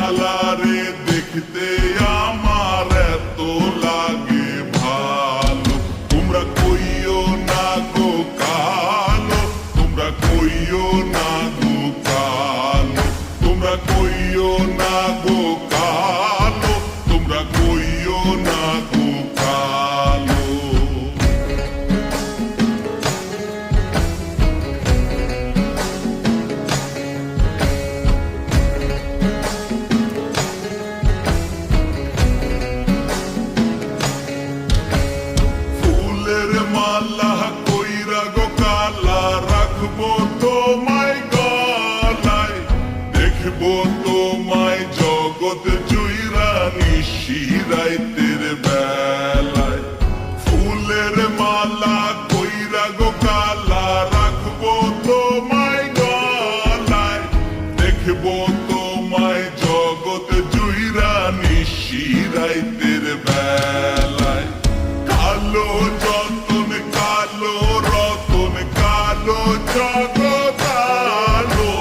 কালারে দেখতে আমার এত লাগে ভালো। তোমরা কইও না গো কালো, তোমরা কইও না গো কালো, তোমরা কইও না গো কালো, তোমরা কইও না গো কালো। ফুলের মালা কইরা গো কালা রাখবো তোমায় গলায়, দেখবো তোমায় জগৎ জুইরা নিশি রাইতের বেলায়। ফুলের মালা কইরা গো কালা রাখবো তোমায় গলায়, দেখবো তোমায় জগৎ জুইরা নিশি রাইতের বেলায়। কালো যতন কালো রতন কালো জগৎ আলো,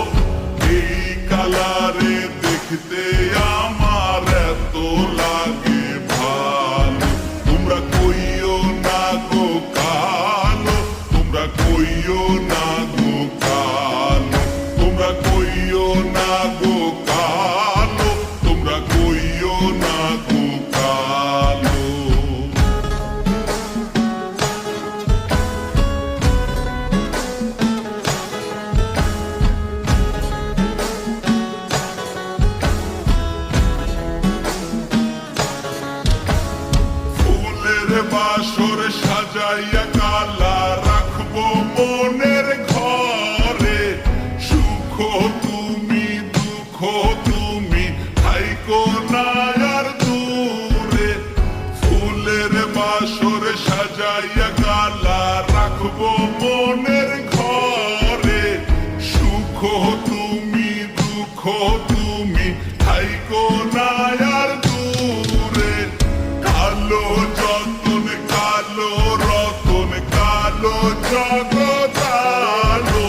এই কালারে দেখতে আমার এত লাগে ভালো। তোমরা কইও না গো কালো, তোমরা কইও না গো কালো, তোমরা কইও না গো কালো, তোমরা কইও না গো কালো। ফুলের বাসর সাজাইয়া কালা রাখবো মনের ঘরে, সুখ তুমি দুঃখ তুমি থাইকো না আর দূরে। ফুলের বাসর সাজাইয়া কালা রাখবো মনের ঘরে, সুখ তুমি দুঃখ তুমি থাইকো না আর দূরে। কালো যতন কালো রতন কালো জগৎ আলো,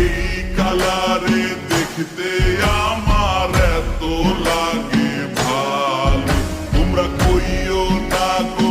এই কালারে দেখতে আমার এত লাগে ভালো। তোমরা কইও না গো